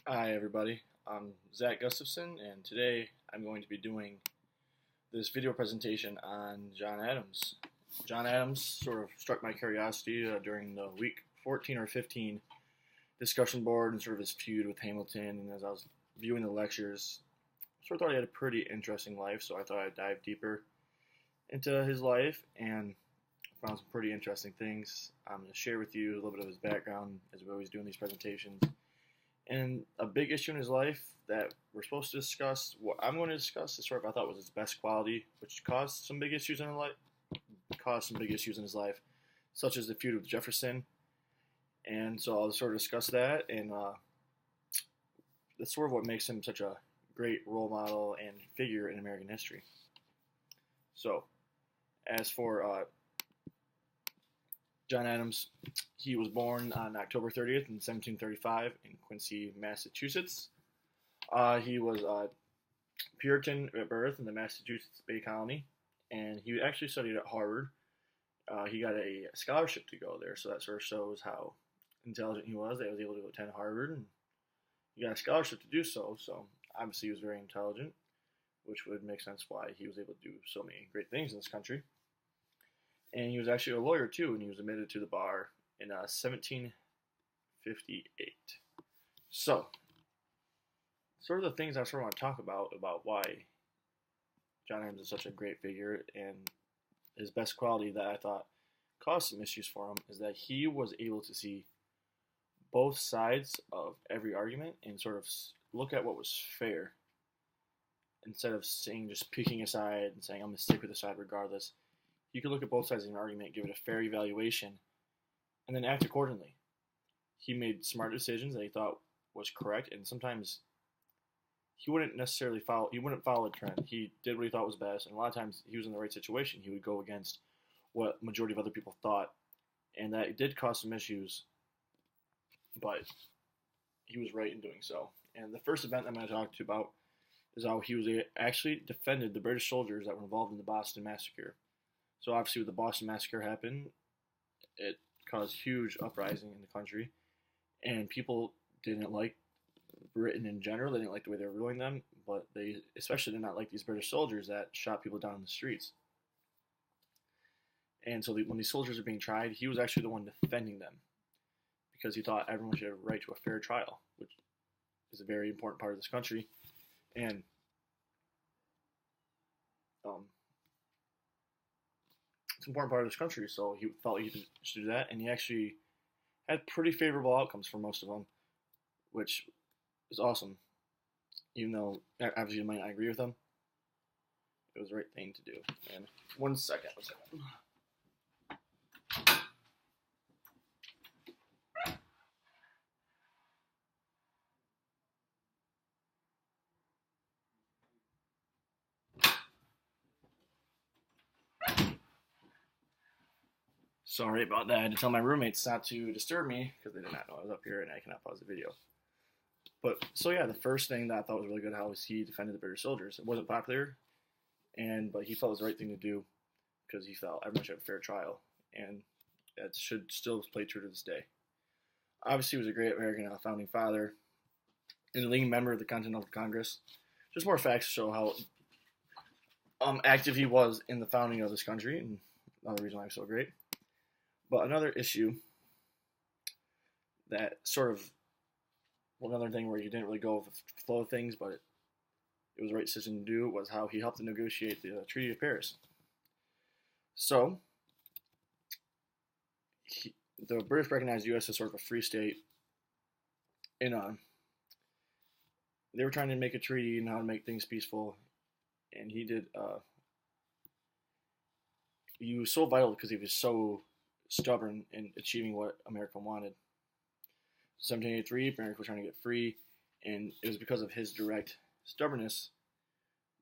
Hi, everybody. I'm Zach Gustafson, and today I'm going to be doing this video presentation on John Adams. John Adams sort of struck my curiosity during the week 14 or 15 discussion board and sort of his feud with Hamilton. And as I was viewing the lectures, I sort of thought he had a pretty interesting life, so I thought I'd dive deeper into his life and found some pretty interesting things. I'm going to share with you a little bit of his background, as we always do in these presentations. And a big issue in his life that we're supposed to discuss, what I'm going to discuss, is sort of I thought was his best quality, which caused some big issues in his life, such as the feud with Jefferson. And so I'll sort of discuss that, and that's sort of what makes him such a great role model and figure in American history. So, as for John Adams, he was born on October 30th in 1735 in Quincy, Massachusetts. He was a Puritan at birth in the Massachusetts Bay Colony, and he actually studied at Harvard. He got a scholarship to go there, so that sort of shows how intelligent he was. That he was able to attend Harvard, and he got a scholarship to do so. So obviously he was very intelligent, which would make sense why he was able to do so many great things in this country. And he was actually a lawyer too, and he was admitted to the bar in 1758. So, sort of the things I sort of want to talk about why John Adams is such a great figure, and his best quality that I thought caused some issues for him is that he was able to see both sides of every argument and sort of look at what was fair, instead of just picking a side and saying, I'm going to stick with the side regardless. You could look at both sides of an argument, give it a fair evaluation, and then act accordingly. He made smart decisions that he thought was correct, and sometimes he wouldn't follow the trend. He did what he thought was best, and a lot of times he was in the right situation. He would go against what majority of other people thought, and that did cause some issues, but he was right in doing so. And the first event I'm going to talk to you about is how he actually defended the British soldiers that were involved in the Boston Massacre. So obviously when the Boston Massacre happened, it caused huge uprising in the country, and people didn't like Britain in general. They didn't like the way they were ruling them, but they especially did not like these British soldiers that shot people down in the streets. And so when these soldiers were being tried, he was actually the one defending them, because he thought everyone should have a right to a fair trial, which is a very important part of this country. And it's an important part of this country, so he felt he should do that, and he actually had pretty favorable outcomes for most of them, which is awesome. Even though obviously you might not agree with them, it was the right thing to do. And one second. Sorry about that. I had to tell my roommates not to disturb me because they did not know I was up here and I cannot pause the video. But so yeah, the first thing that I thought was really good how he defended the British soldiers. It wasn't popular, but he felt it was the right thing to do because he felt everyone should have a fair trial, and that should still play true to this day. Obviously, he was a great American founding father and a leading member of the Continental Congress. Just more facts to show how active he was in the founding of this country, and another reason why I'm so great. But another issue that another thing where he didn't really go with the flow of things, but it was the right decision to do, was how he helped to negotiate the Treaty of Paris. So, the British recognized the U.S. as sort of a free state, and they were trying to make a treaty and how to make things peaceful, and he was so vital because he was so stubborn in achieving what America wanted. 1783, America was trying to get free, and it was because of his direct stubbornness,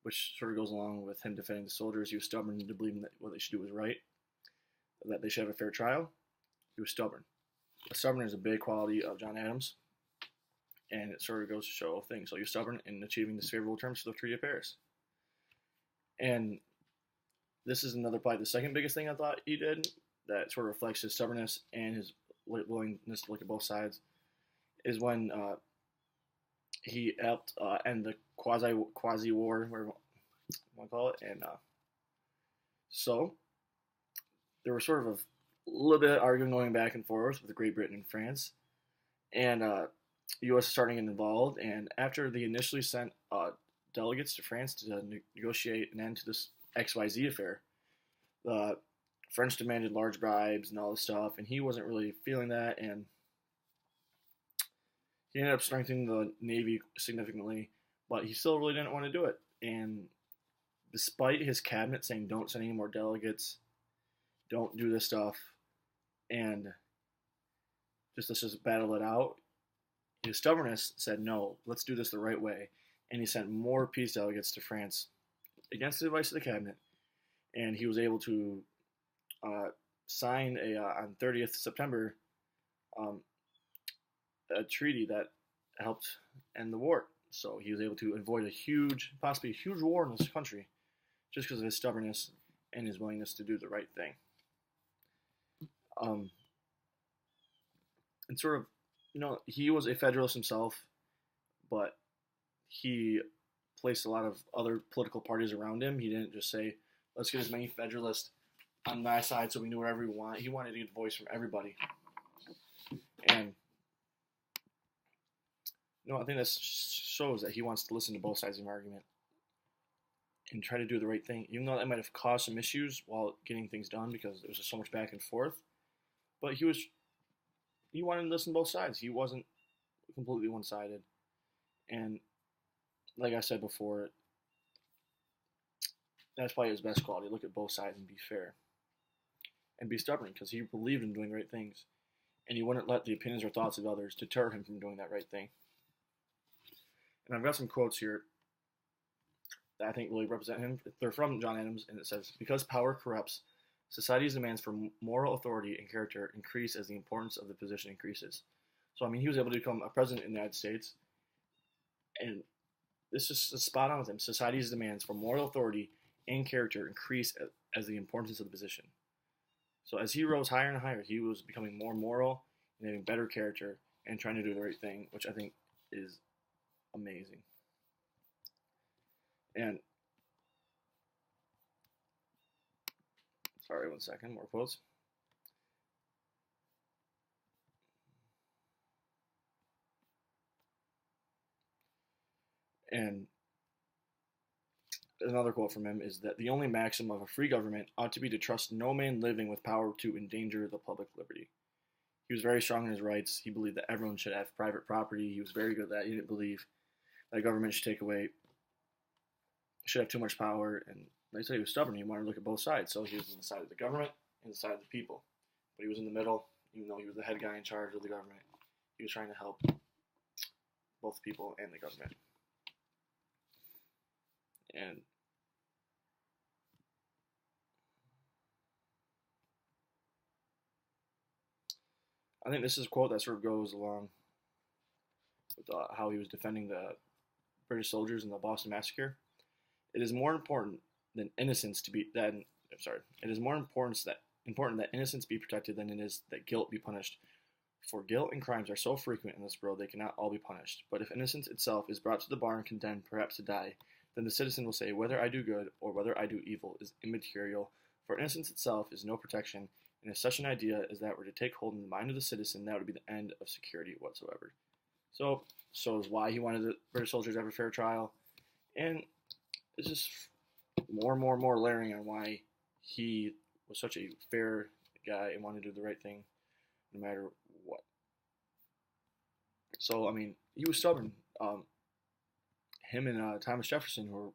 which sort of goes along with him defending the soldiers. He was stubborn to believe that what they should do was right, that they should have a fair trial. He was stubborn. Stubborn is a big quality of John Adams, and it sort of goes to show things. So he was stubborn in achieving the favorable terms for the Treaty of Paris. And this is probably the second biggest thing I thought he did that sort of reflects his stubbornness and his willingness to look at both sides, is when he helped end the quasi war, whatever you want to call it, and so there was sort of a little bit of arguing going back and forth with Great Britain and France, and the U.S. starting to get involved. And after they initially sent delegates to France to negotiate an end to this XYZ affair, the French demanded large bribes and all this stuff, and he wasn't really feeling that, and he ended up strengthening the Navy significantly, but he still really didn't want to do it. And despite his cabinet saying, don't send any more delegates, don't do this stuff, and just let's just battle it out, his stubbornness said, no, let's do this the right way. And he sent more peace delegates to France against the advice of the cabinet, and he was able to sign on 30th September a treaty that helped end the war. So he was able to avoid possibly a huge war in this country just because of his stubbornness and his willingness to do the right thing. And sort of, he was a Federalist himself, but he placed a lot of other political parties around him. He didn't just say, let's get as many Federalists on my side so we knew whatever we want. He wanted to get a voice from everybody. And I think that shows that he wants to listen to both sides of the argument and try to do the right thing, even though that might have caused some issues while getting things done because there was just so much back and forth. But he wanted to listen to both sides. He wasn't completely one-sided. And like I said before, that's probably his best quality. Look at both sides and be fair. And be stubborn because he believed in doing right things. And he wouldn't let the opinions or thoughts of others deter him from doing that right thing. And I've got some quotes here that I think really represent him. They're from John Adams, and it says, because power corrupts, society's demands for moral authority and character increase as the importance of the position increases. So, he was able to become a president in the United States, and this is spot on with him. Society's demands for moral authority and character increase as the importance of the position. So as he rose higher and higher, he was becoming more moral and having better character and trying to do the right thing, which I think is amazing. And sorry, 1 second, more quotes. And another quote from him is that the only maxim of a free government ought to be to trust no man living with power to endanger the public liberty. He was very strong in his rights. He believed that everyone should have private property. He was very good at that. He didn't believe that government should have too much power. And like I said, he was stubborn. He wanted to look at both sides. So he was on the side of the government and the side of the people. But he was in the middle, even though he was the head guy in charge of the government. He was trying to help both people and the government. And I think this is a quote that sort of goes along with how he was defending the British soldiers in the Boston Massacre. It is more important than innocence to be than sorry. It is more important that innocence be protected than it is that guilt be punished. For guilt and crimes are so frequent in this world they cannot all be punished. But if innocence itself is brought to the bar and condemned, perhaps to die, then the citizen will say, whether I do good or whether I do evil is immaterial. For innocence itself is no protection, and if such an idea as that were to take hold in the mind of the citizen, that would be the end of security whatsoever. So is why he wanted the British soldiers to have a fair trial, and it's just more layering on why he was such a fair guy and wanted to do the right thing no matter what. So, he was stubborn. Him and Thomas Jefferson, who were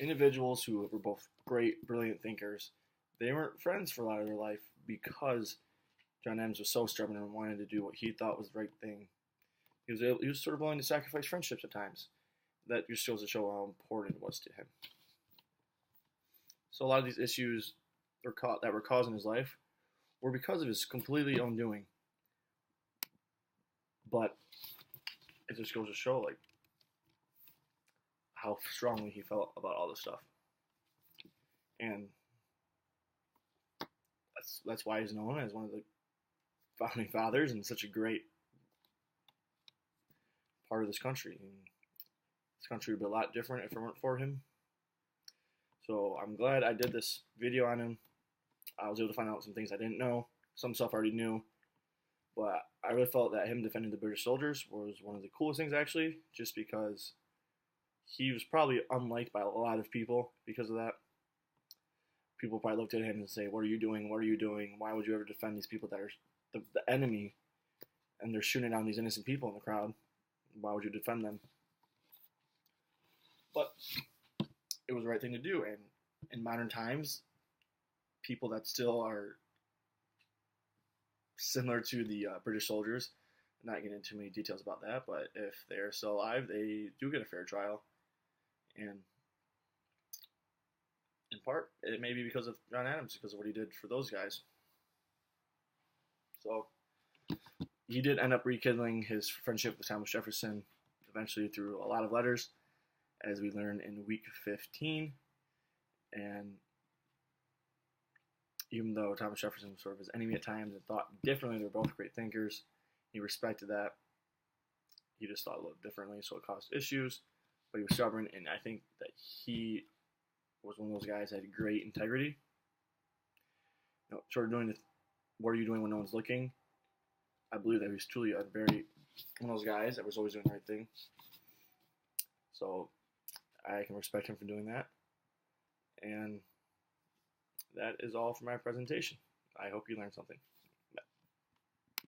individuals who were both great, brilliant thinkers, they weren't friends for a lot of their life because John Adams was so stubborn and wanted to do what he thought was the right thing. He was sort of willing to sacrifice friendships at times. That just goes to show how important it was to him. So a lot of these issues that were caused in his life were because of his completely own doing. But it just goes to show how strongly he felt about all this stuff. And that's why he's known as one of the founding fathers and such a great part of this country. And this country would be a lot different if it weren't for him. So I'm glad I did this video on him. I was able to find out some things I didn't know. Some stuff I already knew. But I really felt that him defending the British soldiers was one of the coolest things, actually, just because he was probably unliked by a lot of people because of that. People probably looked at him and say, "What are you doing? What are you doing? Why would you ever defend these people that are the enemy, and they're shooting down these innocent people in the crowd? Why would you defend them?" But it was the right thing to do, and in modern times, people that still are similar to the British soldiers, I'm not getting into too many details about that, but if they're still alive, they do get a fair trial, and in part, it may be because of John Adams, because of what he did for those guys. So he did end up rekindling his friendship with Thomas Jefferson eventually through a lot of letters, as we learn in week 15. And even though Thomas Jefferson was sort of his enemy at times and thought differently, they were both great thinkers. He respected that. He just thought a little differently, so it caused issues. But he was stubborn, and I think that he was one of those guys that had great integrity. You know, sort of doing the, what are you doing when no one's looking? I believe that he was truly one of those guys that was always doing the right thing. So I can respect him for doing that. And that is all for my presentation. I hope you learned something.